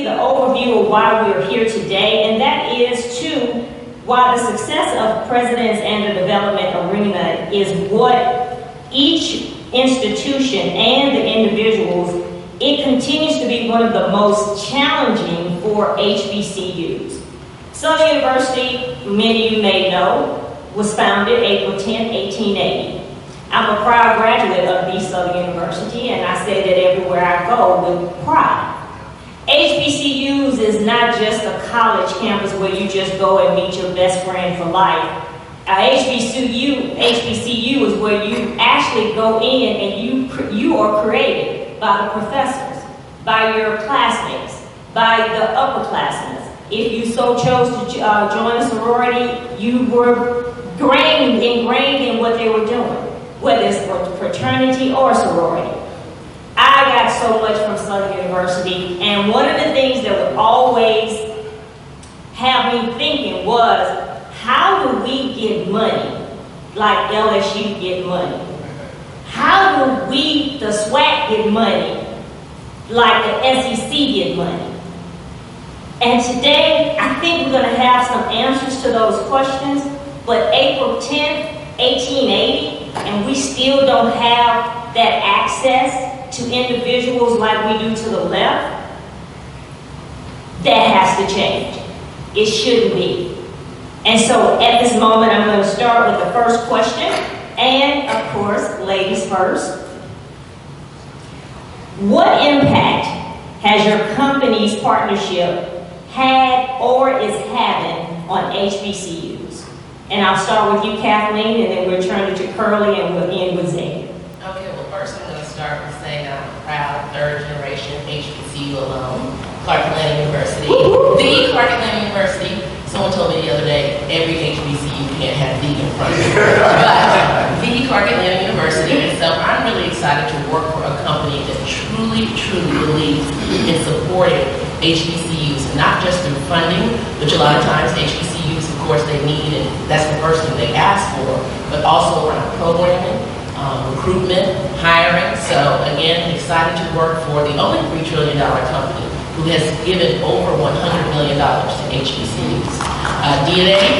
the overview of why we are here today, and that is to why the success of Presidents and the Development Arena is what each institution and the individuals, it continues to be one of the most challenging for HBCUs. Southern University, many of you may know, was founded April 10, 1880. I'm a proud graduate of the Southern University, and I say that everywhere I go with pride. HBCUs is not just a college campus where you just go and meet your best friend for life. HBCU is where you actually go in and you are created by the professors, by your classmates, by the upperclassmen. If you so chose to join a sorority, you were ingrained in what they were doing, whether it's for fraternity or sorority. I got so much from Southern University, and one of the things that would always have me thinking was, how do we get money like LSU get money? How do we, the SWAC, get money like the SEC get money? And today, I think we're going to have some answers to those questions, but April 10th, 1880, and we still don't have that access to individuals like we do to the left, that has to change. It shouldn't be. And so at this moment, I'm going to start with the first question, and of course, ladies first. What impact has your company's partnership had or is having on HBCUs? And I'll start with you, Kathleen, and then we'll turn it to Curly, and we'll end with Zane. Okay, well, first I'm going to start with saying I'm a proud third-generation HBCU alum, Clark Atlanta University. The Clark Atlanta University. Someone told me the other day, every HBCU can't have the in front of it. But the Clark Atlanta University. And so I'm really excited to work for a company that truly believes in supporting HBCUs, not just through funding, which a lot of times HBCUs, of course, they need, and that's the first thing they ask for, but also around programming, recruitment, hiring. So again, excited to work for the only $3 trillion company who has given over $100 million to HBCUs. DNA,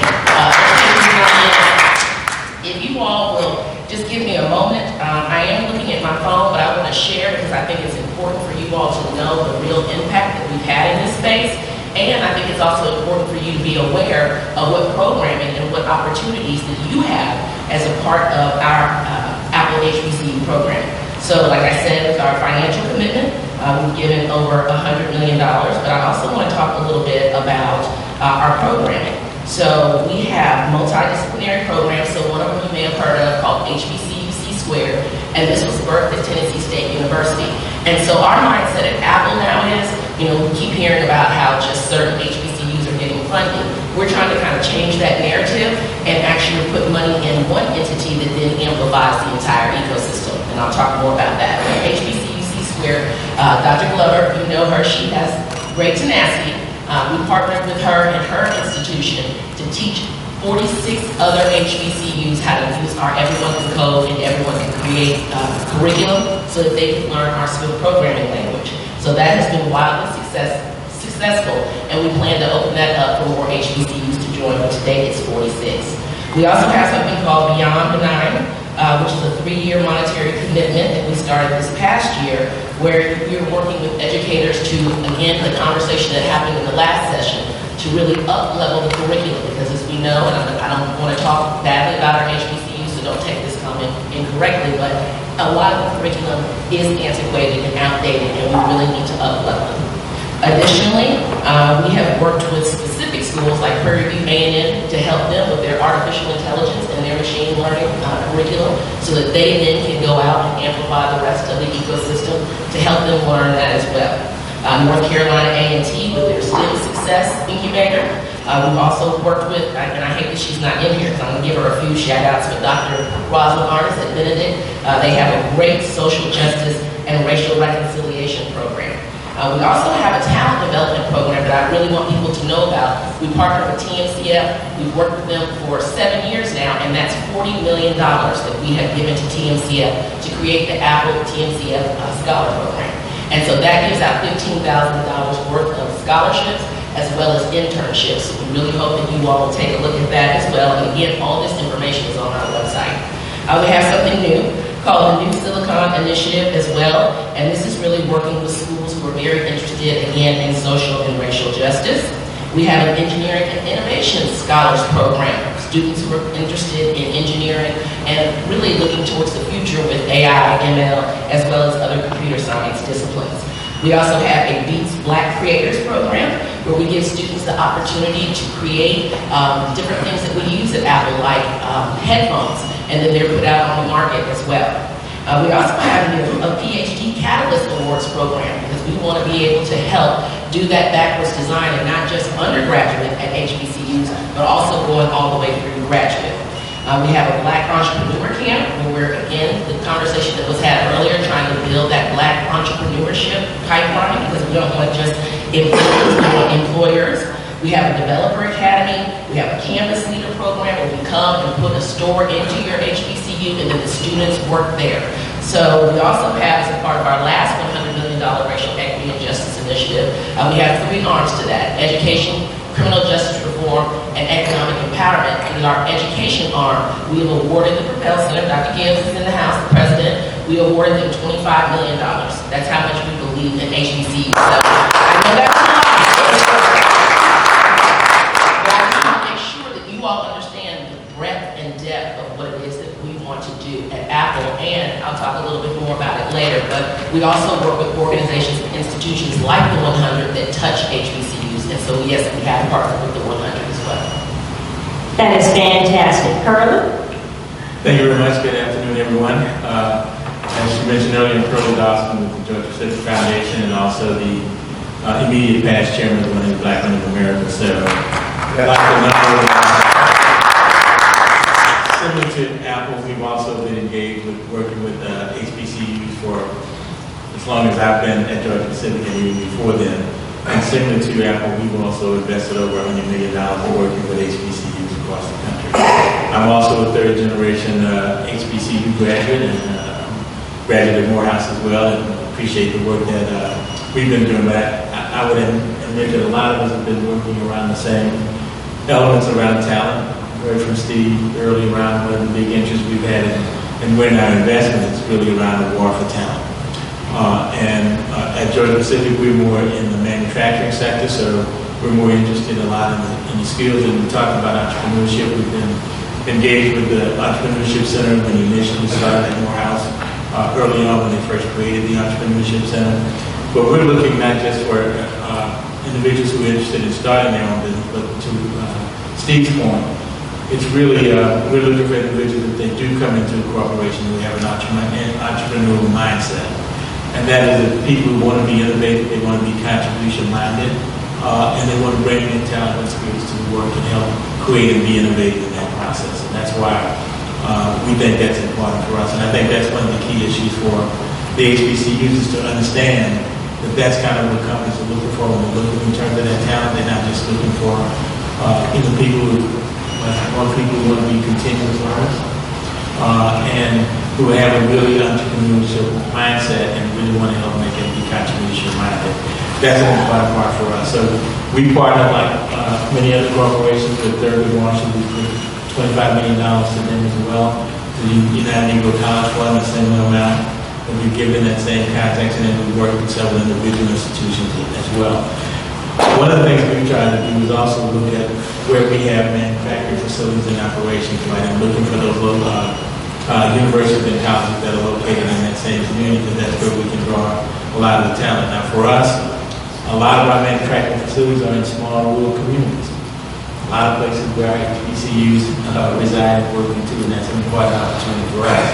if you all will just give me a moment, I am looking at my phone, but I want to share because I think it's important for you all to know the real impact that we've had in this space. And I think it's also important for you to be aware of what programming and what opportunities that you have as a part of our Apple HBCU program. So like I said, with our financial commitment, we've given over $100 million, but I also want to talk a little bit about our programming. So we have multidisciplinary programs, so one of them you may have heard of called HBCU C-Squared, and this was birthed at Tennessee State University. And so our mindset at Apple now is, we keep hearing about how just certain HBCUs are getting funding. We're trying to kind of change that narrative and actually put money in one entity that then amplifies the entire ecosystem. And I'll talk more about that. HBCU C-Squared, Dr. Glover, you know her, she has great tenacity. We partnered with her and her institution to teach 46 other HBCUs how to use our Everyone Can Code and Everyone Can Create curriculum so that they can learn our Swift programming language. So that has been wildly successful, and we plan to open that up for more HBCUs to join, but today it's 46. We also have something called Beyond Benign, which is a 3-year monetary commitment that we started this past year, where we're working with educators to, again, the conversation that happened in the last session, to really up-level the curriculum, because as we know, and I don't want to talk badly about our HBCUs, so don't take this comment incorrectly, but a lot of the curriculum is antiquated and outdated, and we really need to up-level it. Additionally, we have worked with specific schools like Prairie View A&M to help them with their artificial intelligence and their machine learning curriculum so that they then can go out and amplify the rest of the ecosystem to help them learn that as well. North Carolina A&T with their STEM Success Incubator. We've also worked with, and I hate that she's not in here because I'm going to give her a few shout outs, but Dr. Rosalind Artis at Benedict. They have a great social justice and racial reconciliation program. We also have a talent development program that I really want people to know about. We partner with TMCF. We've worked with them for 7 years now, and that's $40 million that we have given to TMCF to create the Apple TMCF Scholar Program. And so that gives out $15,000 worth of scholarships as well as internships. We really hope that you all will take a look at that as well. And again, all this information is on our website. We have something new called the New Silicon Initiative as well, and this is really working with schools who are very interested, again, in social and racial justice. We have an Engineering and Innovation Scholars Program, students who are interested in engineering and really looking towards the future with AI, ML, as well as other computer science disciplines. We also have a Beats Black Creators Program, where we give students the opportunity to create different things that we use at Apple, like headphones, and then they're put out on the market as well. We also have a PhD Catalyst Awards program, because we want to be able to help do that backwards design, and not just undergraduate at HBCUs, but also going all the way through graduate. We have a Black Entrepreneur Camp, where we're, again, the conversation that was had earlier, trying to build that Black entrepreneurship pipeline, because we don't want just employees, we want employers. We have a Developer Academy. We have a Campus Leader program, where we come and put a store into your HBCU, and then the students work there. So we also have, as a part of our last $100 million Racial Equity and Justice Initiative, we have 3 arms to that: education, criminal justice reform, and economic empowerment. And in our education arm, we have awarded the Propel Center, Dr. Gibbs is in the house, the president, we awarded them $25 million. That's how much we believe in HBCUs. So I know that's a lot, but I want to make sure that you all understand the breadth and depth of what it is that we want to do at Apple, and I'll talk a little bit more about it later, but we also work with organizations and institutions like the 100 that touch HBCUs. And so, yes, we have partnered with the 100 as well. That is fantastic. Curly? Thank you very much. Good afternoon, everyone. As you mentioned earlier, I'm Curly Dawson with the Georgia Pacific Foundation, and also the immediate past chairman of the Black Women of America. So, I'd like to know, similar to Apple, we've also been engaged with working with HBCUs for as long as I've been at Georgia Pacific, and even before then. And similar to Apple, we've also invested over $100 million working with HBCUs across the country. I'm also a 3rd generation HBCU graduate, and graduated Morehouse as well, and appreciate the work that we've been doing. But I would admit that a lot of us have been working around the same elements around talent. Heard from Steve early around one of the big interests we've had in winning our investment is really around the war for talent. At Georgia Pacific, we're more in the manufacturing sector, so we're more interested a lot in the skills. And we talked about entrepreneurship. We've been engaged with the Entrepreneurship Center when we initially started at Morehouse, early on when they first created the Entrepreneurship Center. But we're looking not just for individuals who are interested in starting their own business, but to Steve's point, it's really, we're looking for individuals that they do come into a corporation who have an entrepreneurial mindset. And that is that people who want to be innovative, they want to be contribution-minded, and they want to bring in talent and skills to the work and help create and be innovative in that process. And that's why we think that's important for us. And I think that's one of the key issues for the HBCUs is to understand that that's kind of what companies are looking for when they're looking in terms of that talent. They're not just looking for people who want to be continuous learners and who have a really entrepreneurial mindset and really want to help make it be contribution-minded. That's an important part for us. So we partner like many other corporations with Thurgood Marshall. We put $25 million to them as well. The United Negro College Fund, the same amount. And we've given that same context, and then we work with several individual institutions as well. One of the things we try to do is also look at where we have manufacturing facilities and operations, right, and looking for those local universities and colleges that are located in that same community, because that's where we can draw a lot of the talent. Now, for us, a lot of our manufacturing facilities are in small rural communities. A lot of places where our HBCUs reside and work into, and that's an important opportunity for us.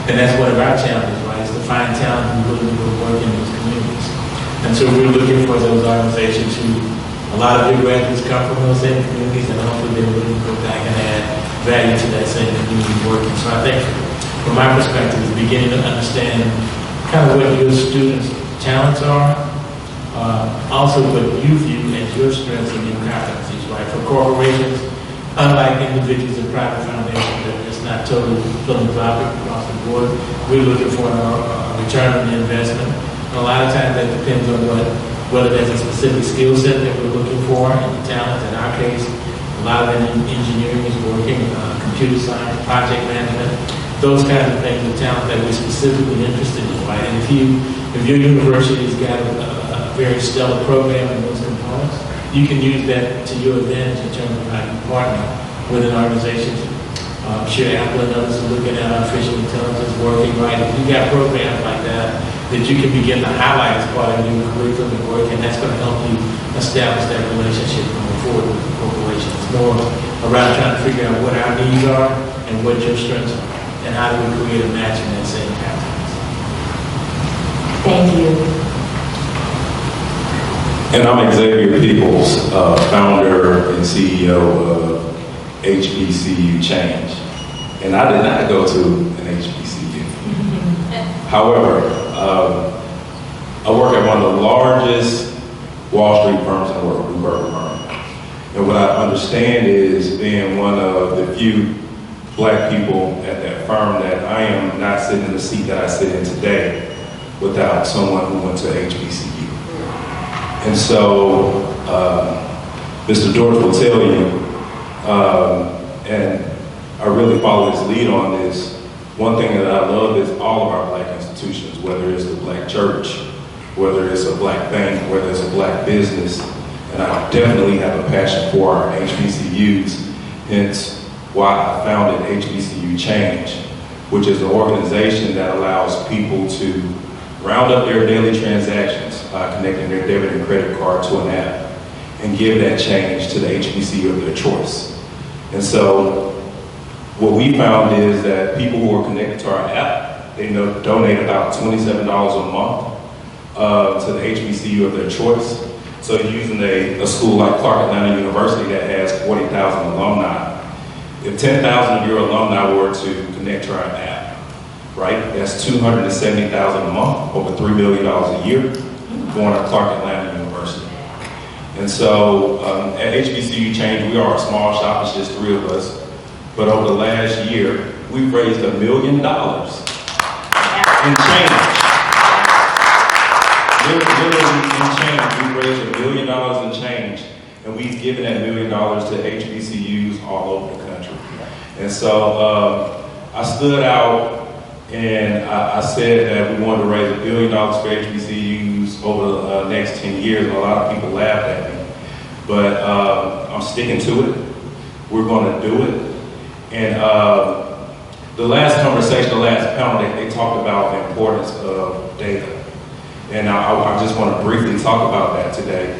And that's one of our challenges, right, is to find talent who's willing to work in those communities. And so we're looking for those organizations who, a lot of your graduates come from those same communities, and hopefully they're willing to go back and add value to that same community working. So I think, from my perspective, is beginning to understand kind of what your students' talents are, also what you view as your strengths and your competencies, right? For corporations, unlike individuals and private foundations, that it's not totally philanthropic across the board, we're looking for a return on the investment. And a lot of times that depends on what whether there's a specific skill set that we're looking for and the talent. In our case, a lot of engineering is working, computer science, project management, those kinds of things, the talent that we're specifically interested in, right? And if your university's got a very stellar program in those components, you can use that to your advantage in terms of how you partner with an organization. I'm sure Apple and others are looking at artificial intelligence working, right? If you got programs like that you can begin to highlight as part of your curriculum and work, and that's going to help you establish that relationship going forward with the corporation. It's more around trying to figure out what our needs are and what your strengths are, and how do we create a match in that same context. Thank you. And I'm Xavier Peoples, founder and CEO of HBCU Change. And I did not go to an HBCU. However, I work at one of the largest Wall Street firms in the world, Bloomberg firm. And what I understand is, being one of the few black people at that firm, that I am not sitting in the seat that I sit in today without someone who went to HBCU. And so, Mr. George will tell you, and I really follow his lead on this, one thing that I love is all of our black institutions, whether it's the black church, whether it's a black bank, whether it's a black business, and I definitely have a passion for our HBCUs, hence why I founded HBCU Change, which is an organization that allows people to round up their daily transactions by connecting their debit and credit card to an app and give that change to the HBCU of their choice. And so what we found is that people who are connected to our app, they donate about $27 a month to the HBCU of their choice. So using a school like Clark Atlanta University that has 40,000 alumni, if 10,000 of your alumni were to connect to our app, right, that's $270,000 a month, over $3 million a year, going to Clark Atlanta University. And so at HBCU Change, we are a small shop, it's just 3 of us. But over the last year, we've raised $1 million in change. Literally in change. We've raised $1 million in change, and we've given that $1 million to HBCUs all over the country. And so I stood out and I said that we wanted to raise $1 billion for HBCUs over the next 10 years, and a lot of people laughed at me. But I'm sticking to it. We're going to do it. And the last conversation, the last panel, they talked about the importance of data. And I just want to briefly talk about that today.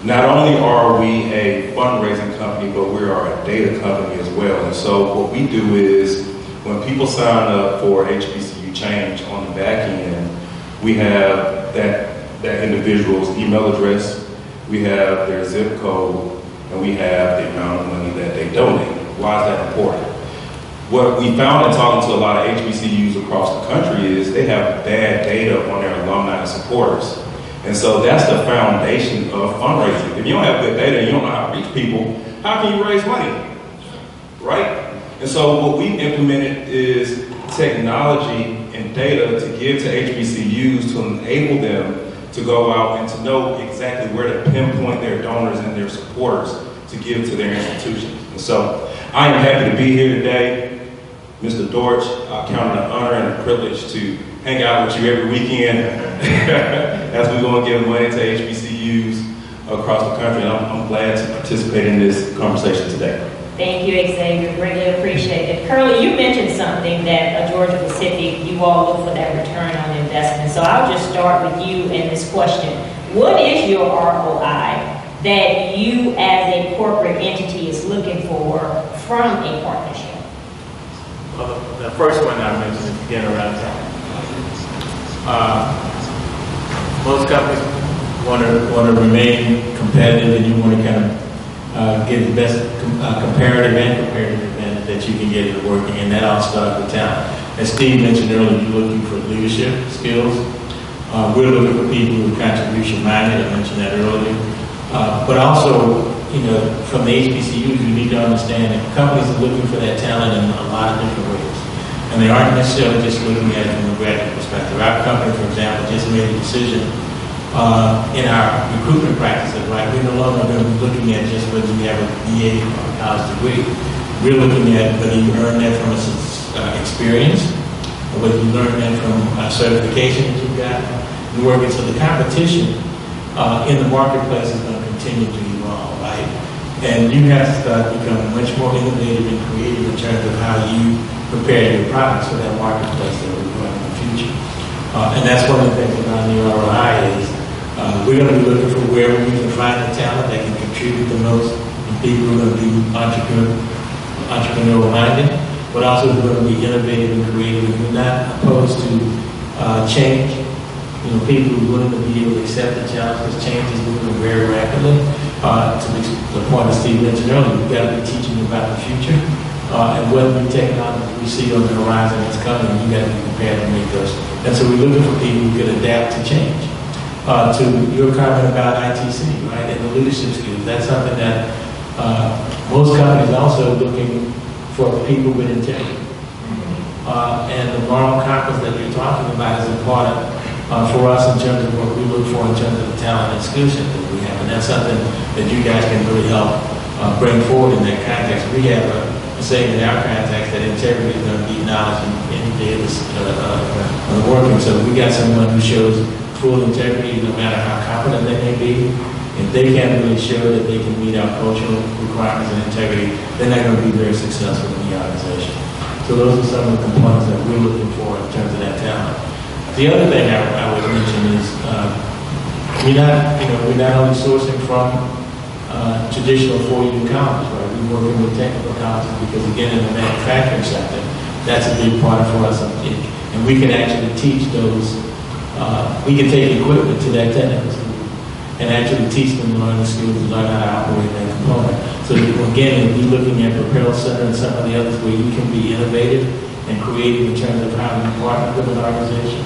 Not only are we a fundraising company, but we are a data company as well. And so what we do is, when people sign up for HBCU Change, on the back end, we have that individual's email address, we have their zip code, and we have the amount of money that they donate. Why is that important? What we found in talking to a lot of HBCUs across the country is they have bad data on their alumni and supporters. And so that's the foundation of fundraising. If you don't have good data and you don't know how to reach people, how can you raise money? Right? And so what we've implemented is technology and data to give to HBCUs to enable them to go out and to know exactly where to pinpoint their donors and their supporters to give to their institutions. And so I am happy to be here today. Mr. Dortch, I count it an honor and a privilege to hang out with you every weekend as we go and give money to HBCUs across the country. And I'm glad to participate in this conversation today. Thank you, Xavier. Greatly appreciate it. Curly, you mentioned something that Georgia Pacific, you all look for that return on investment. So I'll just start with you in this question. What is your ROI that you as a corporate entity is looking for from a partnership? Well, the first one I mentioned is again around time. Most companies want to remain competitive, and you want to kind of get the best comparative advantage that you can get in working, and that all starts with talent. As Steve mentioned earlier, you're looking for leadership skills. We're looking for people who are contribution minded. I mentioned that earlier. But also, from the HBCUs, you need to understand that companies are looking for that talent in a lot of different ways. And they aren't necessarily just looking at it from a graduate perspective. Our company, for example, just made a decision in our recruitment practices, right? We're no longer going to be looking at just whether you have a BA or a college degree. We're looking at whether you earn that from experience, or whether you learn that from certification that you've got. And working, so the competition in the marketplace is going to continue to evolve, right? And you have to start becoming much more innovative and creative in terms of how you prepare your products for that marketplace that we're going in the future. And that's one of the things about New ROI is we're going to be looking for where we can find the talent that can contribute the most, and people who are going to be entrepreneurial minded, but also who are going to be innovative and creative. And we're not opposed to change. You know, people who are willing to be able to accept the challenge, because change is moving very rapidly. To the point that Steve mentioned earlier, we've got to be teaching about the future and what new technologies we see on the horizon that's coming. You got to be prepared to make those. And so we're looking for people who can adapt to change. To your comment about ITC, right, and the leadership skills, that's something that most companies are also looking for people with integrity. And the moral compass that you're talking about is important for us in terms of what we look for in terms of the talent and skill set that we have. And that's something that you guys can really help bring forward in that context. We have a saying in our context that integrity is going to be knowledge in any day of the working. So we got someone who shows full integrity no matter how competent they may be. If they can't really show that they can meet our cultural requirements and integrity, they're not going to be very successful in the organization. So those are some of the components that we're looking for in terms of that talent. The other thing I would mention is we're not only sourcing from traditional four-year colleges, right? We're working with technical colleges because, again, in the manufacturing sector, that's a big part for us. And we can actually teach those. We can take equipment to that technical school and actually teach them to learn the skills and learn how to operate that component. So again, we're looking at Propel Center and some of the others where you can be innovative and creative in terms of how you partner with an organization.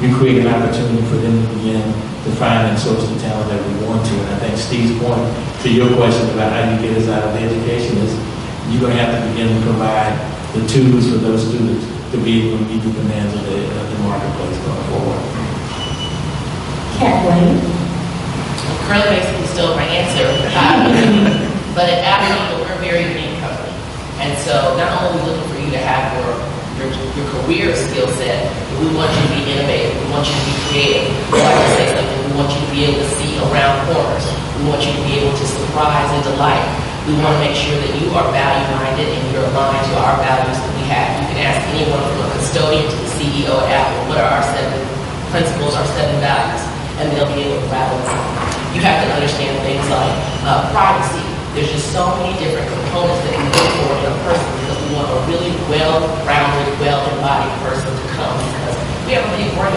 We create an opportunity for them to begin to find and source the talent that we want to. And I think Steve's point to your question about how you get us out of the education is you're going to have to begin to provide the tools for those students to be able to meet the demands of the marketplace going forward. Kathleen. Currently basically still my answer. But at Apple, we're a very unique company. And so not only are we looking for you to have your career skill set, but we want you to be innovative. We want you to be creative. We like to say something. We want you to be able to see around corners. We want you to be able to surprise and delight. We want to make sure that you are value-minded and you're aligned to our values that we have. You can ask anyone from a custodian to the CEO at Apple, what are our 7 principles, our 7 values? And they'll be able to rattle them out. You have to understand things like privacy. There's just so many different components that we look for in a person because we want a really well-rounded, well-embodied person to come because we have a big brand.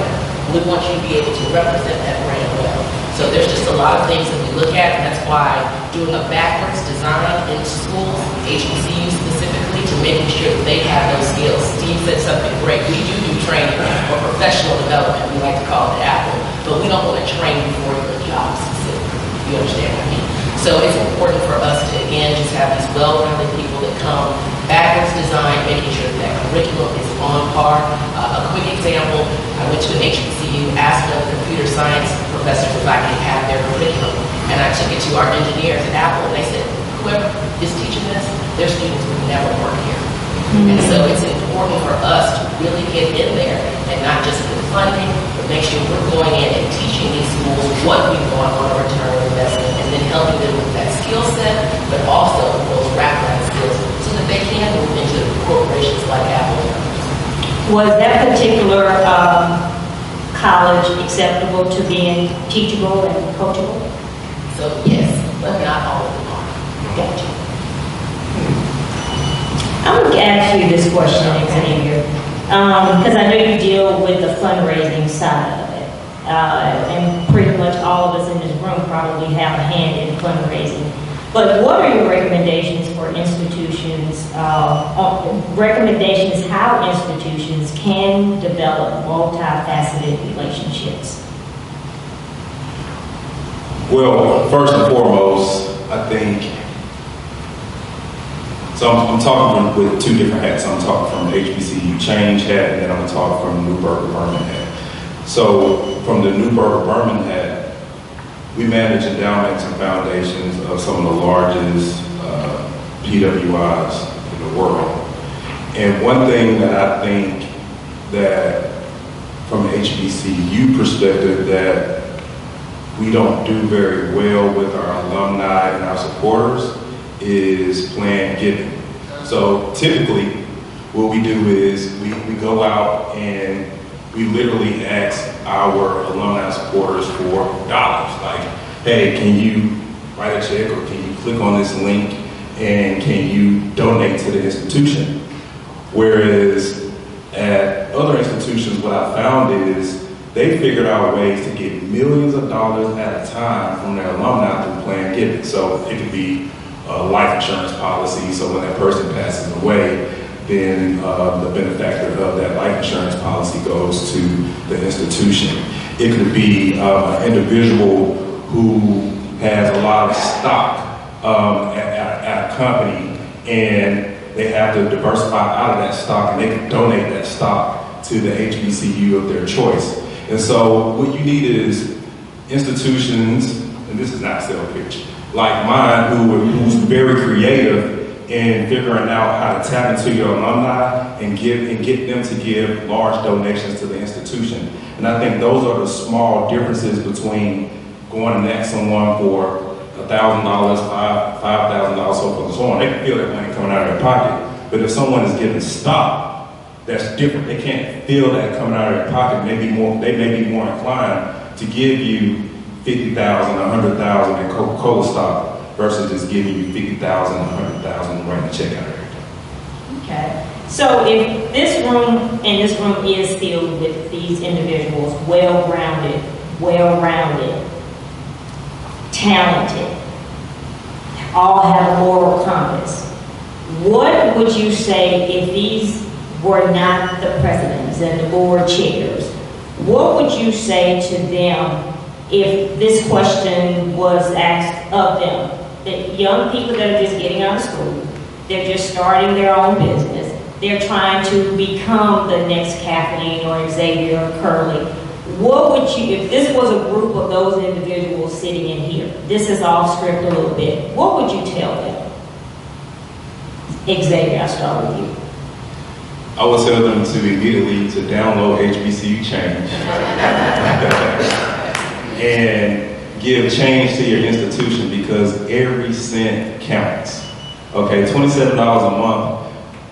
We want you to be able to represent that brand well. So there's just a lot of things that we look at, and that's why doing a backwards design in schools, HBCUs specifically, to making sure that they have those skills. Steve said something great. We do training or professional development, we like to call it Apple, but we don't want to train you for your job specifically. You understand what I mean? So it's important for us to, again, just have these well-rounded people that come backwards design, making sure that curriculum is on par. A quick example, I went to an HBCU, asked the computer science professors if I could have their curriculum, and I took it to our engineers at Apple, and they said, whoever is teaching this, their students would never work here. And so it's important for us to really get in there and not just put funding, but make sure we're going in and teaching these schools what we want on a return on investment and then helping them with that skill set, but also those wraparound skills so that they can move into corporations like Apple. Was that particular college acceptable to being teachable and coachable? So yes, but not all of them are. Gotcha. I'm going to ask you this question, Xavier, because I know you deal with the fundraising side of it, and pretty much all of us in this room probably have a hand in fundraising. But what are your recommendations for institutions, recommendations how institutions can develop multifaceted relationships? Well, first and foremost, I think, so I'm talking with 2 different hats. I'm talking from the HBCU change hat, and then I'm talking from the Newburgh Berman hat. So from the Newburgh Berman hat, we manage endowments and foundations of some of the largest PWIs in the world. And one thing that I think that from an HBCU perspective that we don't do very well with our alumni and our supporters is planned giving. So typically what we do is we go out and we literally ask our alumni supporters for dollars. Like, hey, can you write a check or can you click on this link and can you donate to the institution? Whereas at other institutions, what I found is they figured out ways to get millions of dollars at a time from their alumni through planned giving. So it could be a life insurance policy, so when that person passes away, then the benefactor of that life insurance policy goes to the institution. It could be an individual who has a lot of stock at a company and they have to diversify out of that stock and they can donate that stock to the HBCU of their choice. And so what you need is institutions, and this is not sales pitch, like mine who's very creative in figuring out how to tap into your alumni and get them to give large donations to the institution. And I think those are the small differences between going and ask someone for $1,000, $5,000, so forth and so on. They can feel that money coming out of their pocket. But if someone is giving stock, that's different. They can't feel that coming out of their pocket. They may be more inclined to give you $50,000, $100,000 in Coca-Cola stock versus just giving you $50,000, $100,000 and writing a check out of everything. Okay. So if this room is filled with these individuals, well-rounded, talented, all have a moral compass, what would you say if these were not the presidents and the board chairs? What would you say to them if this question was asked of them? The young people that are just getting out of school, they're just starting their own business, they're trying to become the next Kathleen or Xavier or Curly. What would you, if this was a group of those individuals sitting in here, this is off script a little bit, what would you tell them? Xavier, I'll start with you. I would tell them to immediately to download HBCU Change and give change to your institution because every cent counts. Okay, $27 a month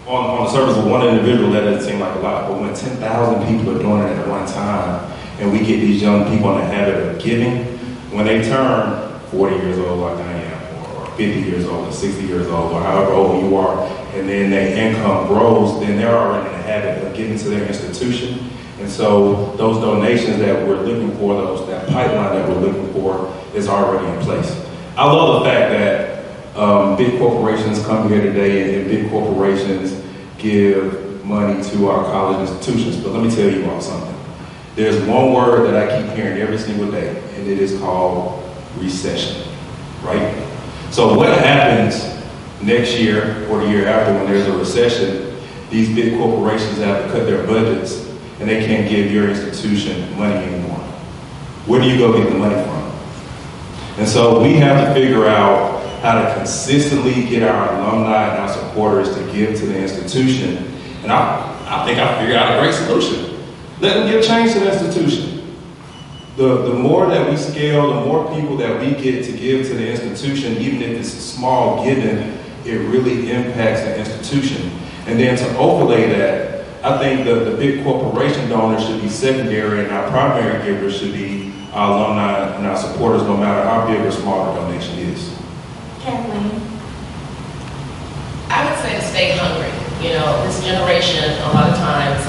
on the surface of one individual, that doesn't seem like a lot, but when 10,000 people are doing it at one time, and we get these young people in the habit of giving, when they turn 40 years old like I am, or 50 years old, or 60 years old, or however old you are, and then their income grows, then they're already in the habit of giving to their institution. And so those donations that we're looking for, that pipeline that we're looking for is already in place. I love the fact that big corporations come here today and big corporations give money to our college institutions. But let me tell you about something. There's one word that I keep hearing every single day, and it is called recession, right? So what happens next year or the year after when there's a recession? These big corporations have to cut their budgets and they can't give your institution money anymore. Where do you go get the money from? And so we have to figure out how to consistently get our alumni and our supporters to give to the institution. And I think I figured out a great solution. Let them give change to the institution. The more that we scale, the more people that we get to give to the institution, even if it's a small giving, it really impacts the institution. And then to overlay that, I think the big corporation donors should be secondary and our primary givers should be our alumni and our supporters, no matter how big or small the donation is. Kathleen? I would say to stay hungry. You know, this generation, a lot of times,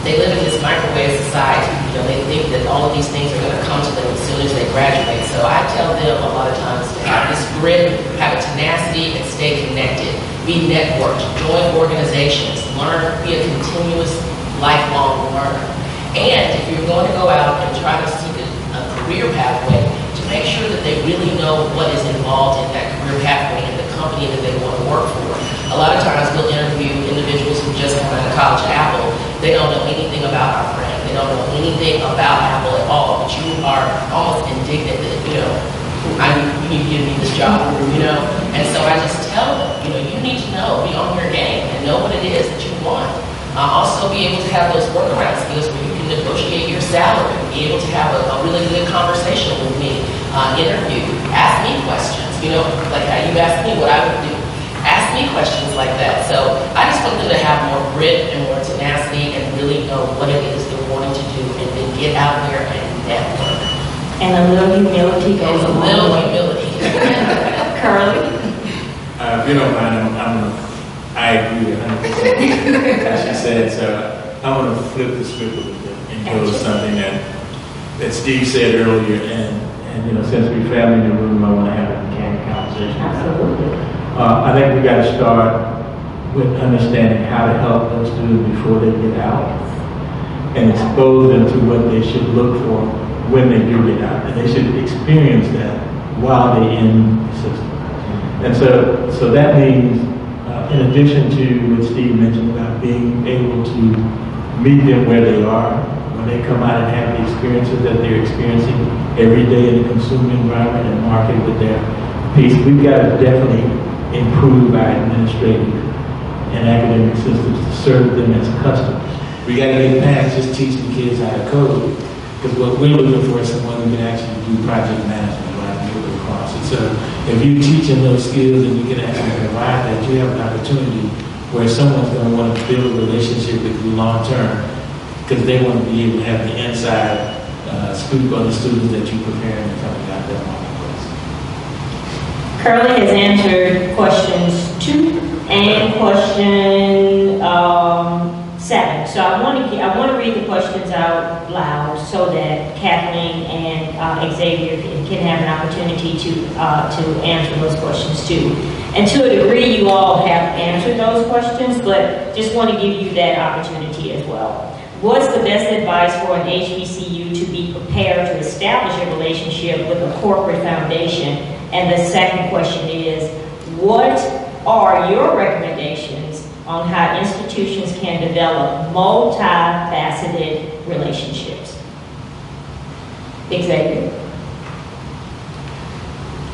they live in this microwave society. You know, they think that all of these things are going to come to them as soon as they graduate. So I tell them a lot of times to have this grit, have a tenacity, and stay connected. Be networked, join organizations, learn, be a continuous, lifelong learner. And if you're going to go out and try to seek a career pathway, to make sure that they really know what is involved in that career pathway and the company that they want to work for. A lot of times we'll interview individuals who just come out of college at Apple. They don't know anything about our brand. They they don't know anything about Apple at all, but you are almost indignant that, you give me this job, And so I just tell them, you need to know, be on your game and know what it is that you want. Also be able to have those workaround skills where you can negotiate your salary, be able to have a really good conversation with me, interview, ask me questions, like how you asked me what I would do. Ask me questions like that. So I just want them to have more grit and more tenacity and really know what it is they're wanting to do and then get out there and network. And a little humility goes a little long way. humility. Curly? If you don't mind, I agree 100%. As she said, so I want to flip the script a little bit and go to something that Steve said earlier. And since we're family in the room, I want to have a candid conversation. Absolutely. I think we got to start with understanding how to help those students before they get out and expose them to what they should look for when they do get out. And they should experience that while they're in the system. And so that means, in addition to what Steve mentioned about being able to meet them where they are, when they come out and have the experiences that they're experiencing every day in the consumer environment and market with their piece, we've got to definitely improve our administrative and academic systems to serve them as customers. We got to get past just teaching kids how to code, because what we're looking for is someone who can actually do project management, right, and move across it. So if you're teaching those skills and you can actually provide that, you have an opportunity where someone's going to want to build a relationship with you long term, because they want to be able to have the inside scoop on the students that you're preparing to come out there marketplace. Curly has answered questions 2 and question 7. So I want to read the questions out loud so that Kathleen and Xavier can have an opportunity to answer those questions too. And to a degree, you all have answered those questions, but just want to give you that opportunity as well. What's the best advice for an HBCU to be prepared to establish a relationship with a corporate foundation? And the second question is, what are your recommendations on how institutions can develop multifaceted relationships? Xavier.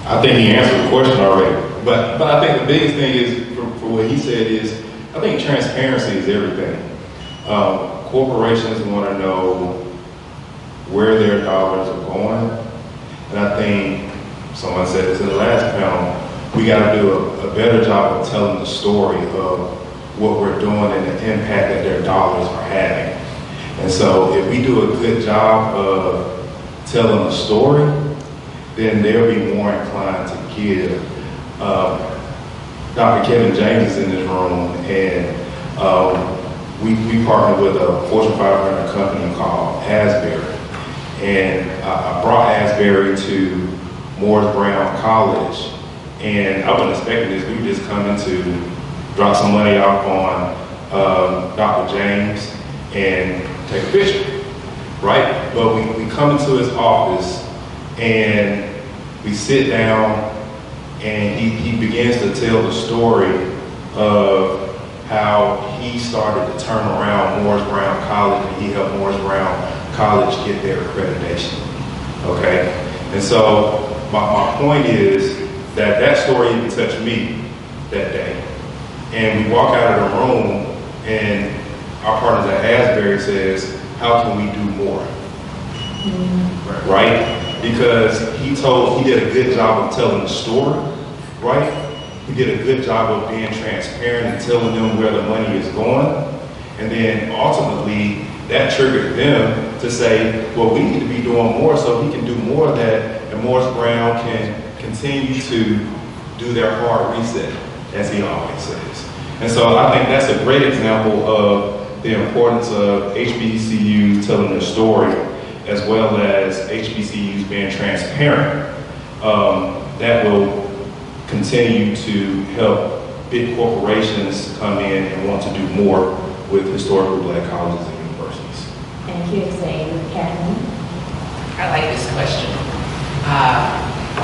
I think he answered the question already. But I think the biggest thing is, for what he said is, I think transparency is everything. Corporations want to know where their dollars are going. And I think, someone said this in the last panel, we got to do a better job of telling the story of what we're doing and the impact that their dollars are having. And so if we do a good job of telling the story, then they'll be more inclined to give. Dr. Kevin James is in this room, and we partnered with a Fortune 500 company called Asbury. And I brought Asbury to Morris Brown College, and I wasn't expecting this. We were just coming to drop some money off on Dr. James and take a picture, right? But we come into his office, and we sit down, and he begins to tell the story of how he started to turn around Morris Brown College, and he helped Morris Brown College get their accreditation, okay? And so my point is that story even touched me that day. And we walk out of the room, and our partner at Asbury says, how can we do more? Right? Because he did a good job of telling the story, right? He did a good job of being transparent and telling them where the money is going. And then ultimately, that triggered them to say, well, we need to be doing more so he can do more of that, and Morris Brown can continue to do their hard reset, as he always says. And so I think that's a great example of the importance of HBCUs telling their story, as well as HBCUs being transparent. That will continue to help big corporations come in and want to do more with historically Black colleges and universities. Thank you, Xavier. Kathleen? I like this question.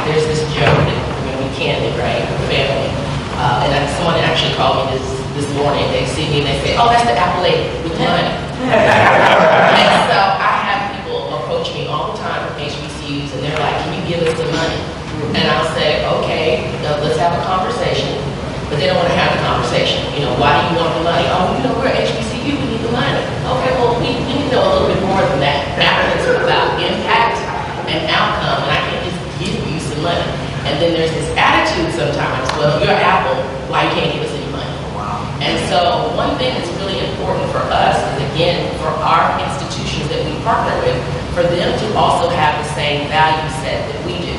There's this joke that we candid, right, with family. And someone actually called me this morning. They see me and they say, oh, that's the Apple lady with the money. And so I have people approach me all the time from HBCUs, and they're like, can you give us the money? And I'll say, okay, let's have a conversation. But they don't want to have the conversation. Why do you want the money? Oh, we're HBCU, we need the money. Okay, well, we need to know a little bit more than that. It's about impact and outcome, and I can't just give you some money. And then there's this attitude sometimes, well, you're Apple, why you can't give us any money? Wow. And so one thing that's really important for us is, again, for our institutions that we partner with, for them to also have the same value set that we do.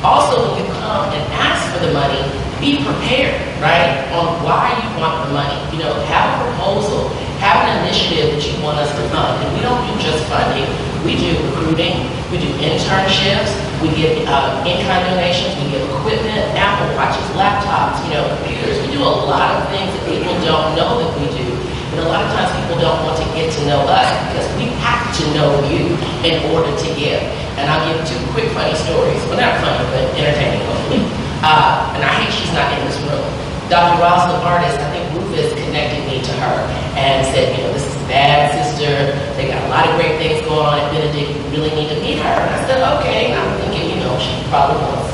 Also, when you come and ask for the money, be prepared, right, on why you want the money. Have a proposal, have an initiative that you want us to fund. And we don't do just funding. We do recruiting, we do internships, we give in-kind donations, we give equipment, Apple Watches, laptops, computers. We do a lot of things that people don't know that we do. And a lot of times people don't want to get to know us because we have to know you in order to give. And I'll give 2 quick funny stories. Well, not funny, but entertaining, hopefully. And I hate she's not in this room. Dr. Rosalind Artist, I think Rufus connected me to her and said, this is bad, sister. They got a lot of great things going on at Benedict. You really need to meet her. And I said, okay. And I'm thinking, she probably wants,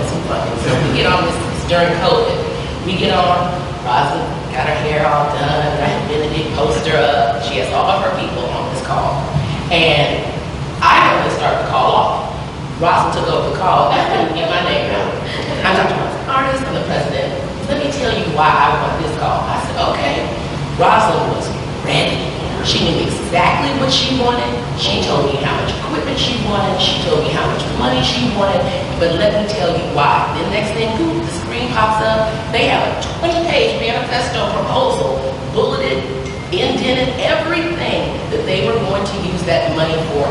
some funding. So we get on this during COVID. We get on, Rosalind got her hair all done. I had Benedict poster up. She has all of her people on this call. And I had to start the call off. Rosalind took over the call. I couldn't get my name out. I'm Dr. Rosalind Artist. I'm the president. Let me tell you why I want this call. I said, okay. Rosalind was ready. She knew exactly what she wanted. She told me how much equipment she wanted. She told me how much money she wanted. But let me tell you why. The next thing, the screen pops up. They have a 20-page manifesto proposal, bulleted, indented, everything that they were going to use that money for.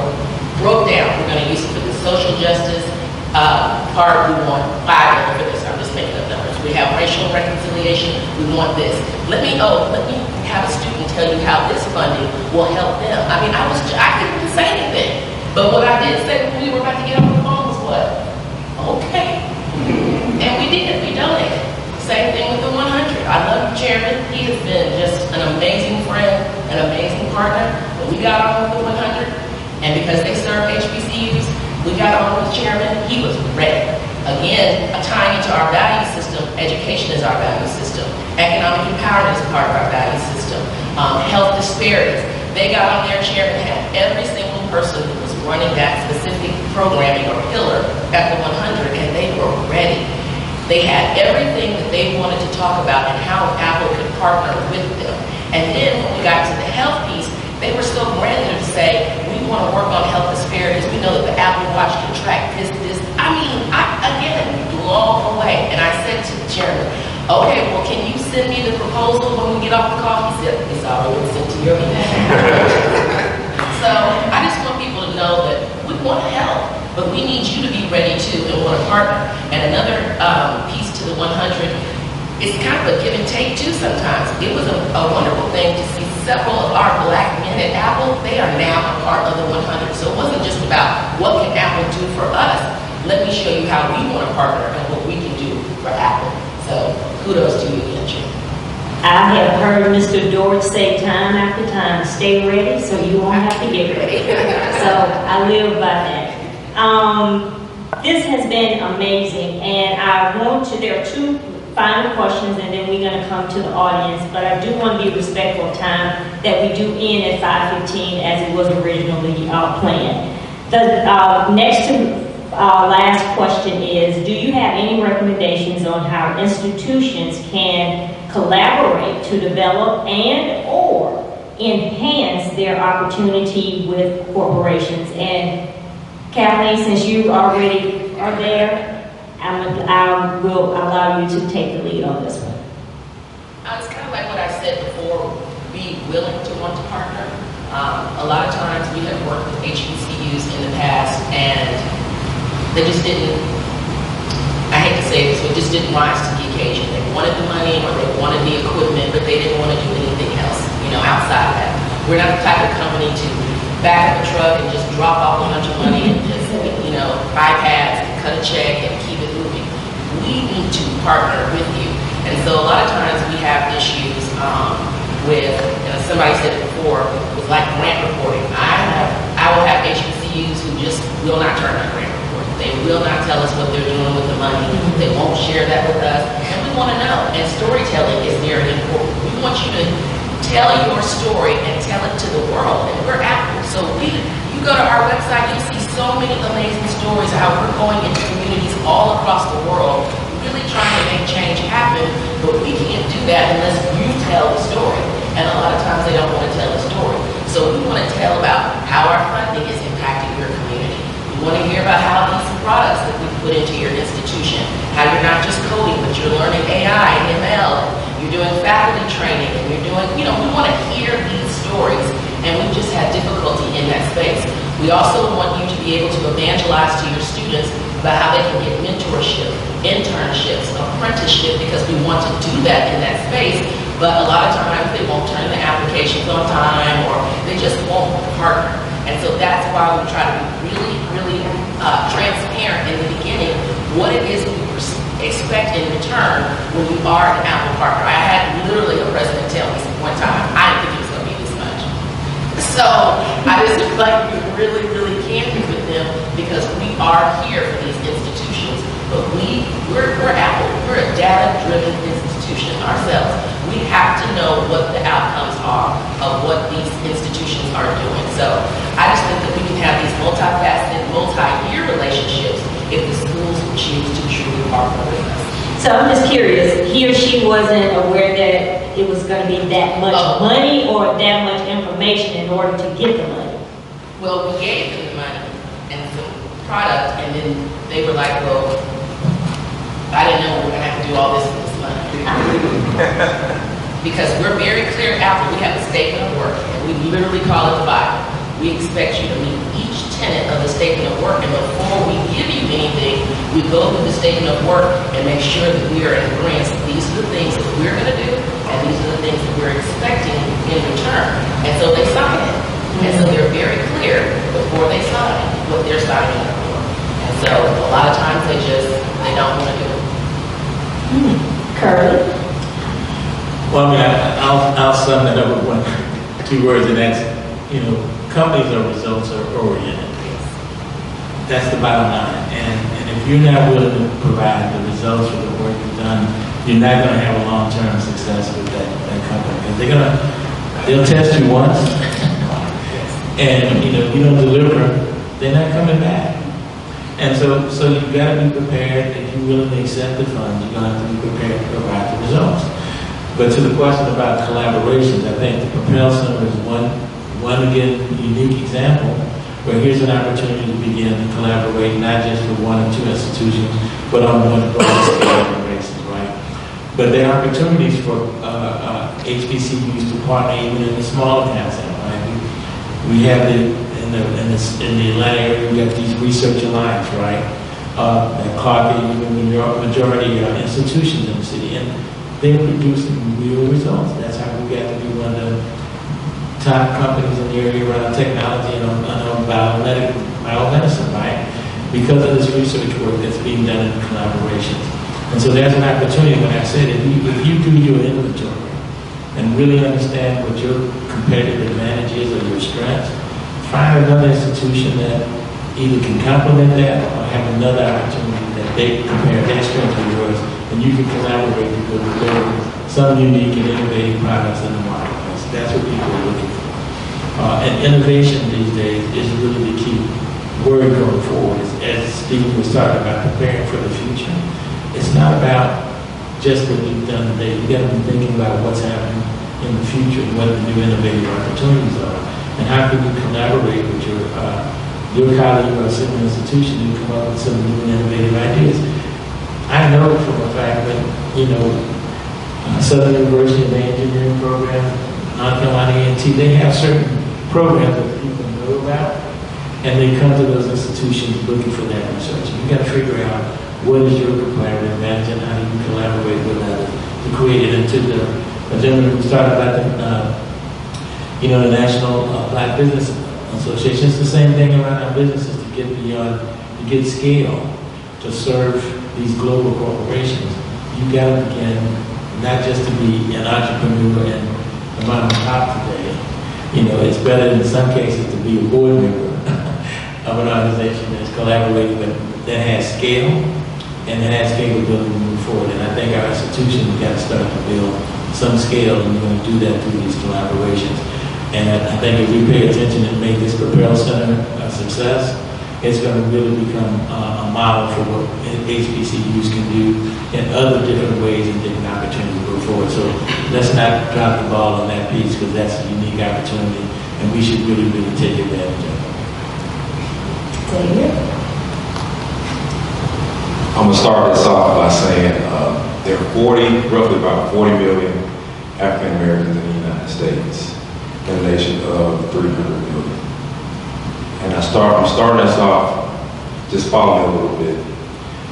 Broke down. We're going to use it for the social justice part. We want $5 million for this. I'm just making up numbers. We have racial reconciliation. We want this. Let me have a student tell you how this funding will help them. I couldn't say anything. But what I did say when we were about to get off the phone was what? Okay. And we did. We donated. Same thing with the 100. I love the chairman. He has been just an amazing friend, an amazing partner. When we got on with the 100, and because they serve HBCUs, we got on with the chairman. He was ready. Again, tying into our value system, education is our value system. Economic empowerment is part of our value system. Health disparities. They got on their chairman, had every single person who was running that specific programming or pillar at the 100, and they were ready. They had everything that they wanted to talk about and how Apple could partner with them. And then when we got to the health piece, they were so granular to say, we want to work on health disparities. We know that the Apple Watch can track this. Again, blown away. And I said to the chairman, okay, well, can you send me the proposal when we get off the call? He said, it's already sent to your email. So I just want people to know that we want to help, but we need you to be ready too and want to partner. And another piece to the 100, it's kind of a give and take too sometimes. It was a wonderful thing to see several of our black men at Apple. They are now a part of the 100. So it wasn't just about what can Apple do for us. Let me show you how we want to partner and what we can do for Apple. So kudos to you again, Jim. I have heard Mr. Dorch say time after time, stay ready so you won't have to get ready. So I live by that. This has been amazing, and there are 2 final questions, and then we're going to come to the audience, but I do want to be respectful of time that we do end at 5:15 as it was originally planned. The next to last question is, do you have any recommendations on how institutions can collaborate to develop and or enhance their opportunity with corporations? And Kathleen, since you already are there, I will allow you to take the lead on this one. It's kind of like what I said before, be willing to want to partner. A lot of times we have worked with HBCUs in the past and they just didn't, I hate to say this, but just didn't rise to the occasion. They wanted the money or they wanted the equipment, but they didn't want to do anything else, outside of that. We're not the type of company to back up a truck and just drop off a bunch of money and just, buy pads and cut a check and keep it moving. We need to partner with you. And so a lot of times we have issues with, somebody said it before, was like grant reporting. I will have HBCUs who just will not turn on grant reporting. They will not tell us what they're doing with the money. They won't share that with us. And we want to know. And storytelling is very important. We want you to tell your story and tell it to the world. And we're Apple. So you go to our website, you see so many amazing stories of how we're going into communities all across the world, really trying to make change happen. But we can't do that unless you tell the story. And a lot of times they don't want to tell the story. So we want to tell about how our funding is impacting your community. We want to hear about how these products that we put into your institution, how you're not just coding, but you're learning AI and ML, and you're doing faculty training, and you're doing, we want to hear these stories, and we've just had difficulty in that space. We also want you to be able to evangelize to your students about how they can get mentorship, internships, apprenticeship, because we want to do that in that space. But a lot of times they won't turn the applications on time, or they just won't partner. And so that's why we try to be really, really transparent in the beginning what it is we expect in return when you are an Apple partner. I had literally a president tell me one time, I didn't think it was going to be this much. So I just feel like we really, really candid with them, because we are here for these institutions. But we're Apple. We're a data-driven institution ourselves. We have to know what the outcomes are of what these institutions are doing. So I just think that we can have these multifaceted, multi-year relationships if the schools choose to truly partner with us. So I'm just curious, he or she wasn't aware that it was going to be that much money or that much information in order to get the money? Well, we gave them the money and some product, and then they were like, well, I didn't know we were going to have to do all this with this money. Because we're very clear at Apple, we have a statement of work, and we literally call it the Bible. We expect you to meet each tenet of the statement of work, and before we give you anything, we go through the statement of work and make sure that we are in agreement. These are the things that we're going to do, and these are the things that we're expecting in return. And so they sign it. And so they're very clear before they sign what they're signing up for. And so a lot of times they don't want to do it. Curly? Well, I mean, I'll sum that up with two words, and that's, companies are results oriented. That's the bottom line. And if you're not willing to provide the results for the work you've done, you're not going to have a long-term success with that company. Because they'll test you once, and if you don't deliver, they're not coming back. And so you've got to be prepared. If you willingly accept the funds, you're going to have to be prepared to provide the results. But to the question about collaborations, I think the Propel Center is one again unique example where here's an opportunity to begin to collaborate not just with one or two institutions, but on more broad basis, right? But there are opportunities for HBCUs to partner even in the smaller towns, right? We have in the Atlanta area, we got these research alliance, right? That Clark and even majority institutions in the city, and they're producing real results. That's how we got to be one of the top companies in the area around technology and on biomedicine, right? Because of this research work that's being done in collaborations. And so there's an opportunity, when I said, if you do your inventory and really understand what your competitive advantage is or your strengths, find another institution that either can complement that or have another opportunity that they compare their strengths with yours, and you can collaborate to deliver some unique and innovative products in the marketplace. That's what people are looking for. And innovation these days is really the key word going forward. As Steve was talking about preparing for the future, it's not about just what you've done today. You've got to be thinking about what's happening in the future and what the new innovative opportunities are. And how can you collaborate with your colleague or a similar institution to come up with some new and innovative ideas? I know from a fact that, Southern University, the engineering program, North Carolina A&T, they have certain programs that people know about, and they come to those institutions looking for that research. You've got to figure out what is your comparative advantage and how do you collaborate with others to create it into the gentleman who started about the National Black Business Association. It's the same thing around our businesses to get beyond, to get scale, to serve these global corporations. You've got to begin not just to be an entrepreneur and a mom and pop today. You know, it's better in some cases to be a board member of an organization that's collaborating, but that has scale and that has capability to move forward. And I think our institution, we got to start to build some scale, and we're going to do that through these collaborations. And I think if we pay attention and make this Propel Center a success, it's going to really become a model for what HBCUs can do in other different ways and different opportunities to go forward. So let's not drop the ball on that piece, because that's a unique opportunity, and we should really, really take advantage of it. I'm going to start this off by saying there are roughly about 40 million African Americans in the United States, in a nation of 300 million. And I'm starting this off, just follow me a little bit.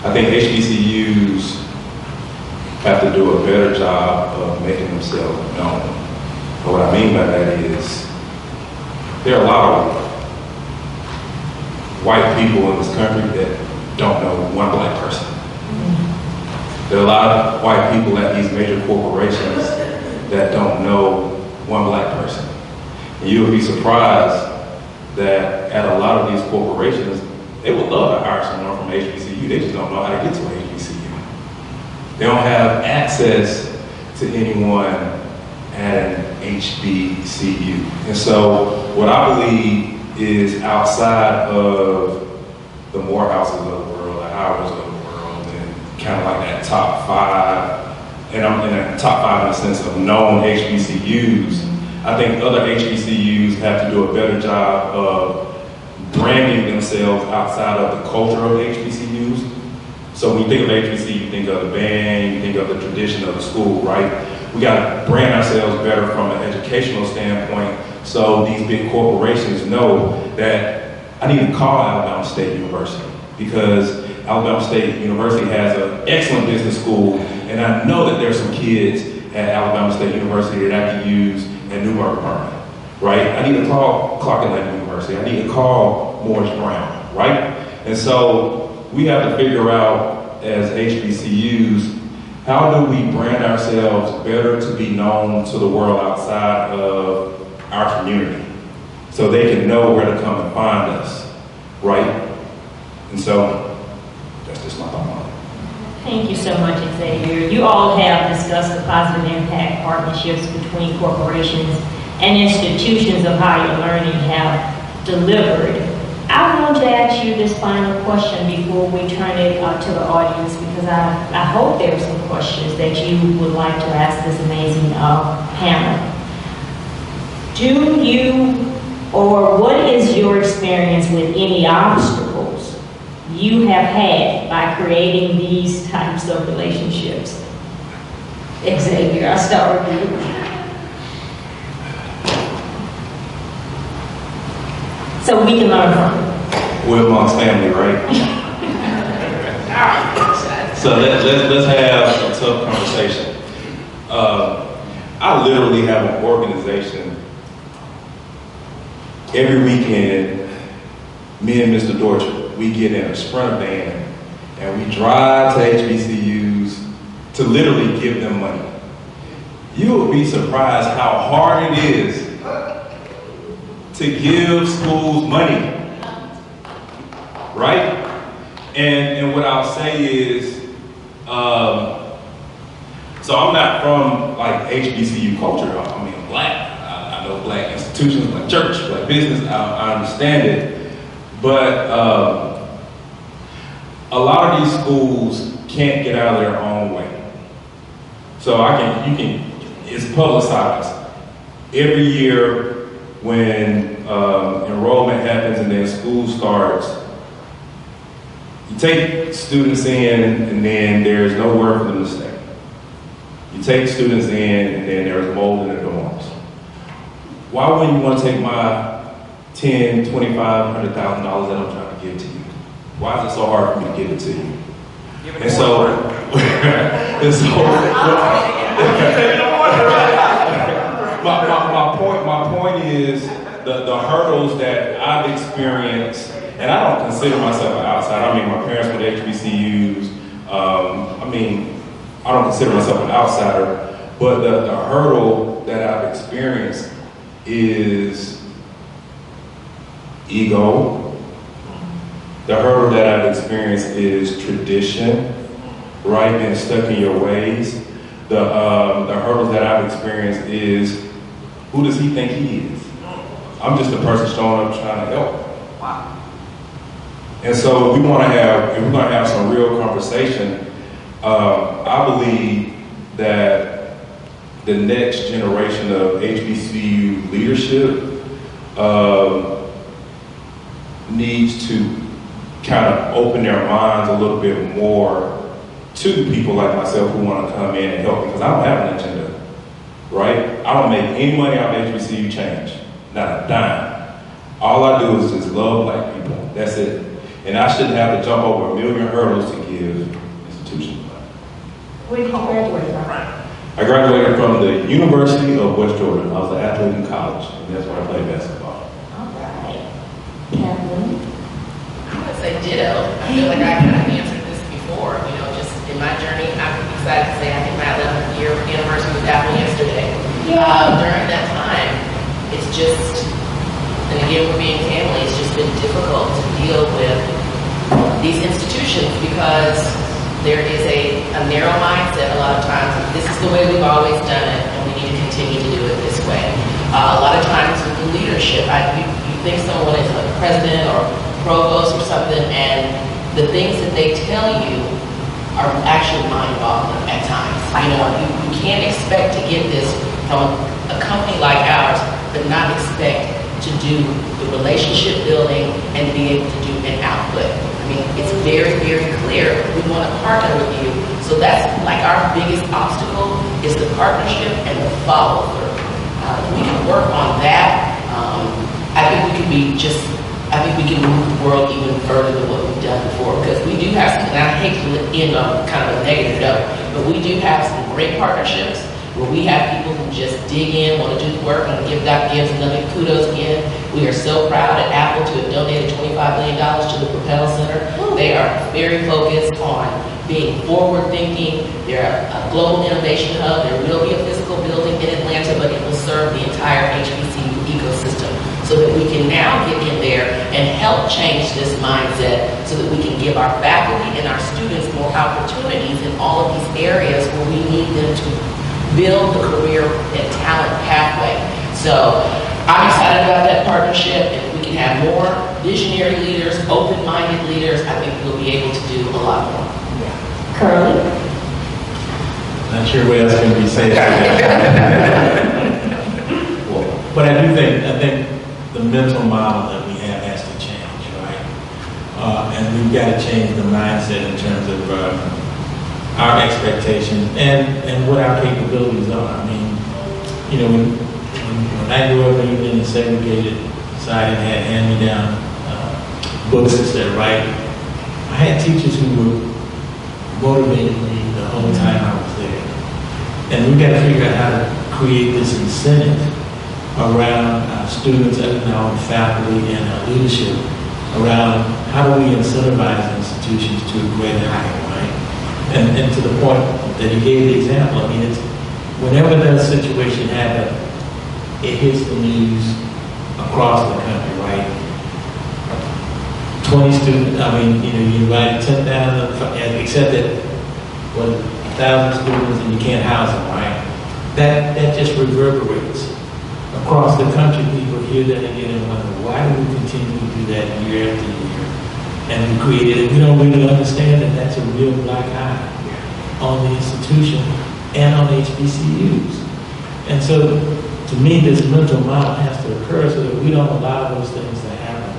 I think HBCUs have to do a better job of making themselves known. And what I mean by that is, there are a lot of white people in this country that don't know one black person. There are a lot of white people at these major corporations that don't know one black person. And you'll be surprised that at a lot of these corporations, they would love to hire someone from HBCU. They just don't know how to get to an HBCU. They don't have access to anyone at an HBCU. And so what I believe is outside of the Morehouses of the world, the Howards of the world, and kind of like that top five, and I'm in that top five in the sense of known HBCUs, I think other HBCUs have to do a better job of branding themselves outside of the culture of HBCUs. So when you think of HBCU, you think of the band, you think of the tradition of the school, right? We got to brand ourselves better from an educational standpoint, so these big corporations know that I need to call Alabama State University, because Alabama State University has an excellent business school, and I know that there's some kids at Alabama State University that I can use at Newburgh Permanent, right? I need to call Clark Atlanta University. I need to call Morris Brown, right? And so we have to figure out as HBCUs, how do we brand ourselves better to be known to the world outside of our community, so they can know where to come and find us, right? And so that's just my thought on it. Thank you so much, Xavier. You all have discussed the positive impact partnerships between corporations and institutions of higher learning have delivered. I want to ask you this final question before we turn it to the audience, because I hope there are some questions that you would like to ask this amazing panel. Do you, or what is your experience with any obstacles you have had by creating these types of relationships? Xavier, I'll start with you. So we can learn from it. We're amongst family, right? So let's have a tough conversation. I literally have an organization. Every weekend, me and Mr. Dorcher, we get in a Sprinter van and we drive to HBCUs to literally give them money. You would be surprised how hard it is to give schools money, right? And what I'll say is, so I'm not from like HBCU culture. I mean, I'm black. I know black institutions, like church, like business. I understand it, but a lot of these schools can't get out of their own way. So it's publicized every year when enrollment happens and then school starts. You take students in and then there's nowhere for them to stay. You take students in and then there's mold in the dorms. Why wouldn't you want to take my $10,000, $25,000, $100,000 that I'm trying to give to you? Why is it so hard for me to give it to you? And so, my point is the hurdles that I've experienced, and I don't consider myself an outsider. I mean, my parents went to HBCUs. I don't consider myself an outsider, but the hurdle hurdle that I've experienced is ego. The hurdle that I've experienced is tradition, right? Being stuck in your ways. The hurdle that I've experienced is, who does he think he is? I'm just a person showing up trying to help. Wow. And so if we're going to have some real conversation, I believe that the next generation of HBCU leadership needs to kind of open their minds a little bit more to people like myself who want to come in and help, because I don't have an agenda, right? I don't make any money off HBCU change, not a dime. All I do is just love black people. That's it. And I shouldn't have to jump over a million hurdles to give institutions money. Where did you graduate from? I graduated from the University of West Jordan. I was an athlete in college, and that's where I played basketball. All right. Kathleen? I would say ditto. I feel like I kind of answered this before. You know, just in my journey, I'm excited to say I hit my 11th year anniversary with Apple yesterday. During that time, it's just, and again, we're being family, it's just been difficult to deal with these institutions because there is a narrow mindset a lot of times. This is the way we've always done it, and we need to continue to do it this way. A lot of times with the leadership, you think someone is a president or provost or something, and the things that they tell you are actually mind-boggling at times. You know, you can't expect to get this from a company like ours, but not expect to do the relationship building and be able to do an output. I mean, it's very, very clear. We want to partner with you. So that's like our biggest obstacle is the partnership and the follow-through. If we can work on that, I think we can move the world even further than what we've done before, because we do have some, and I hate to end on kind of a negative note, but we do have some great partnerships where we have people who just dig in, want to do the work, and give Dr. Gibbs another kudos again. We are so proud at Apple to have donated $25 million to the Propel Center. They are very focused on being forward-thinking. They're a global innovation hub. There will be a physical building in Atlanta, but it will serve the entire HBCU ecosystem so that we can now get in there and help change this mindset so that we can give our faculty and our students more opportunities in all of these areas where we need them to build the career and talent pathway. So I'm excited about that partnership. If we can have more visionary leaders, open-minded leaders, I think we'll be able to do a lot more. Curly? Not sure what else can be said. But I think the mental model that we have has to change, right? And we've got to change the mindset in terms of our expectations and what our capabilities are. I mean, you know, when I grew up, even in the segregated society, and had hand-me-down books instead of writing, I had teachers who were motivating me the whole time I was there. And we've got to figure out how to create this incentive around our students and our faculty and our leadership around how do we incentivize institutions to a greater height, right? And to the point that you gave the example, I mean, it's whenever that situation happens, it hits the news across the country, right? 20 students, I mean, you know, you invite 10,000, except that, 1,000 students and you can't house them, right? That just reverberates across the country. People hear that again and wonder, why do we continue to do that year after year? And we create it, and we don't really understand that that's a real black eye on the institution and on HBCUs. And so, to me, this mental model has to occur so that we don't allow those things to happen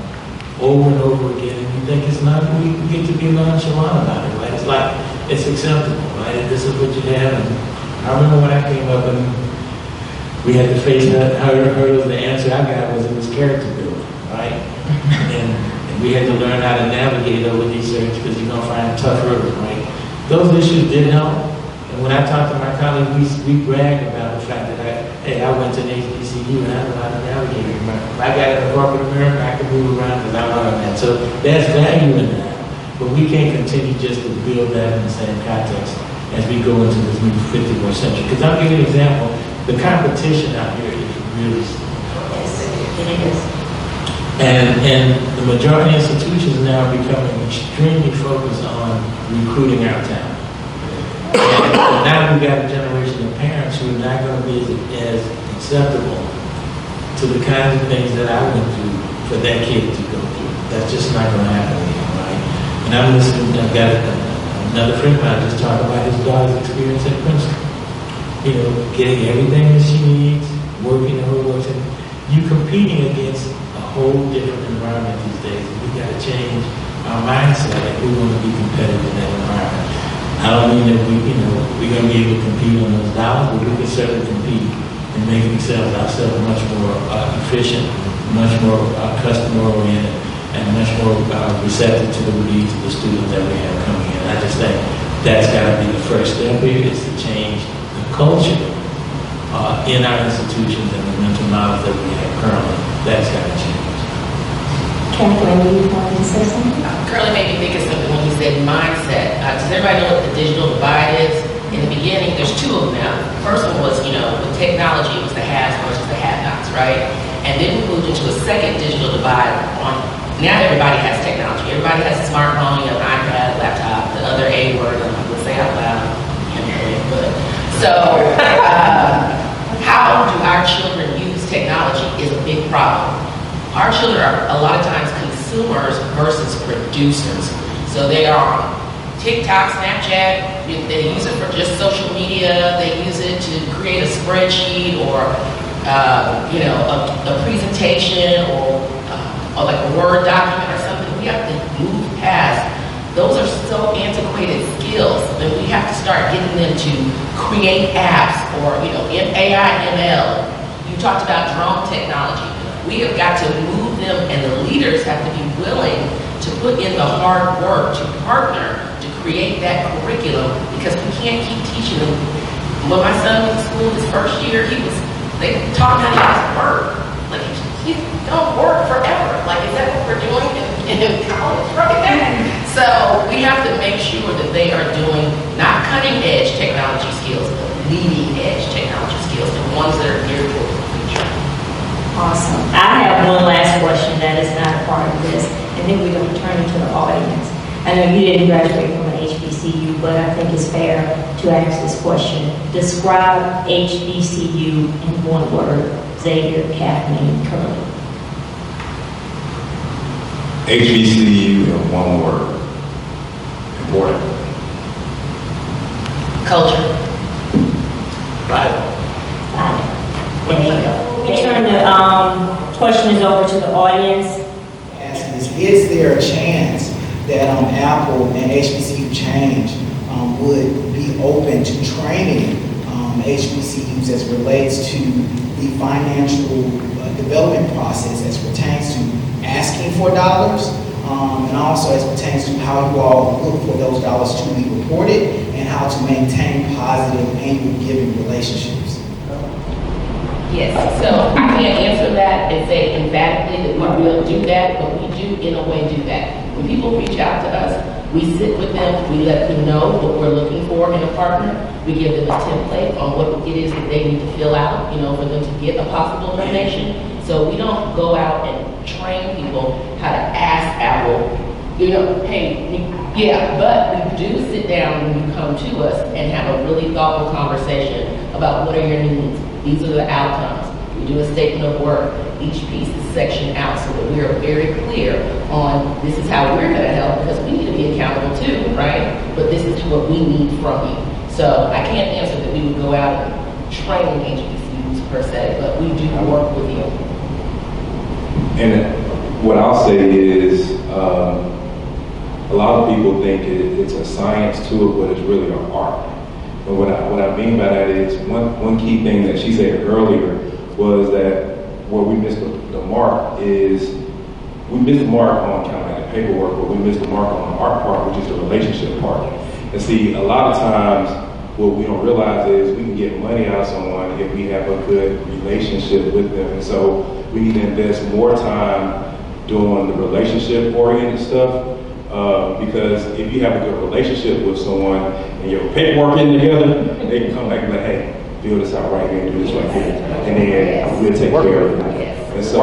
over and over again. And we think it's not, we get to be nonchalant about it, right? It's like, it's acceptable, right? And this is what you have. And I remember when I came up and we had to face that, hurdles, the answer I got was it was character building, right? And we had to learn how to navigate over these things because you're going to find tough hurdles, right? Those issues did help. And when I talk to my colleagues, we brag about the fact that I went to an HBCU and I know how to navigate it. If I got in corporate America, I can move around because I learned that. So there's value in that. But we can't continue just to build that in the same context as we go into this new 51st century. Because I'll give you an example. The competition out here is really It is. and the majority of institutions now are becoming extremely focused on recruiting our talent. And now we've got a generation of parents who are not going to be as acceptable to the kinds of things that I went through for that kid to go through. That's just not going to happen anymore, right? And I'm listening, I've got another friend of mine just talking about his daughter's experience at Princeton. You know, getting everything that she needs, working the whole works, and you competing against a whole different environment these days. And we got to change our mindset if we want to be competitive in that environment. I don't mean that we're going to be able to compete on those dollars, but we can certainly compete in making ourselves much more efficient, much more customer-oriented, and much more receptive to the needs of the students that we have coming in. I just think that's got to be the first step here, is to change the culture in our institutions and the mental models that we have currently. That's got to change. Kathleen, you wanted to say something? Curly made me think of something when you said mindset. Does everybody know what the digital divide is? In the beginning, there's two of them now. The first one was, with technology, it was the haves versus the have-nots, right? And then we moved into a second digital divide now everybody has technology. Everybody has a smartphone, an iPad, laptop, the other A word, I'm not going to say out loud. So, how do our children use technology is a big problem. Our children are a lot of times consumers versus producers. So they are on TikTok, Snapchat, they use it for just social media, they use it to create a spreadsheet or a presentation or like a Word document or something. We have to move past. Those are so antiquated skills that we have to start getting them to create apps or, AI, ML. You talked about drone technology. We have got to move them, and the leaders have to be willing to put in the hard work to partner to create that curriculum, because we can't keep teaching them. When my son went to school his first year, they taught him how to use Word. Like, he don't work forever. Like, is that what we're doing in college? Right? So we have to make sure that they are doing not cutting edge technology skills, but leading edge technology skills, the ones that are geared toward the future. Awesome. I have one last question that is not a part of this, and then we're going to turn it to the audience. I know you didn't graduate from an HBCU, but I think it's fair to ask this question. Describe HBCU in one word. Xavier, Kathleen, Curly. HBCU in one word. Important. Culture. Right. There you go. We turn the questions over to the audience. Is there a chance that Apple and HBCU Change would be open to training HBCUs as it relates to the financial development process as pertains to asking for dollars, and also as pertains to how you all look for those dollars to be reported and how to maintain positive annual giving relationships? Yes, so I can't answer that and say emphatically that we will do that, but we do in a way do that. When people reach out to us, we sit with them, we let them know what we're looking for in a partner. We give them a template on what it is that they need to fill out, for them to get a possible donation. So we don't go out and train people how to ask Apple, hey, yeah, but we do sit down when you come to us and have a really thoughtful conversation about what are your needs. These are the outcomes. We do a statement of work. Each piece is sectioned out so that we are very clear on this is how we're going to help, because we need to be accountable too, right? But this is what we need from you. So I can't answer that we would go out and train HBCUs per se, but we do work with you. And what I'll say is, a lot of people think it's a science to it, but it's really an art. And what I mean by that is, one key thing that she said earlier was that where we missed the mark is, we missed the mark on kind of like the paperwork, but we missed the mark on the art part, which is the relationship part. And see, a lot of times, what we don't realize is we can get money out of someone if we have a good relationship with them. And so we need to invest more time doing the relationship-oriented stuff Because if you have a good relationship with someone and your paperwork in together, they can come back and be like, hey, build this out right here, do this right here, and then we'll take care of it. And so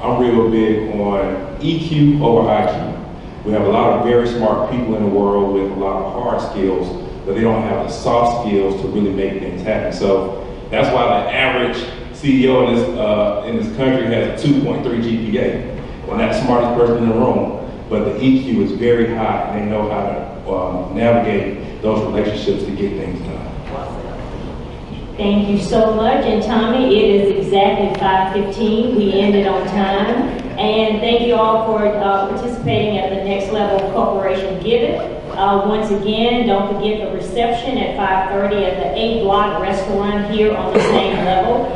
I'm real big on EQ over IQ. We have a lot of very smart people in the world with a lot of hard skills, but they don't have the soft skills to really make things happen. So that's why the average CEO in this country has a 2.3 GPA. Well, not the smartest person in the room, but the EQ is very high, and they know how to navigate those relationships to get things done. Thank you so much. And Tommy, it is exactly 5:15. We ended on time. And thank you all for participating at the Next Level Corporation Give It. Once again, don't forget the reception at 5:30 at the 8 Block Restaurant here on the same level.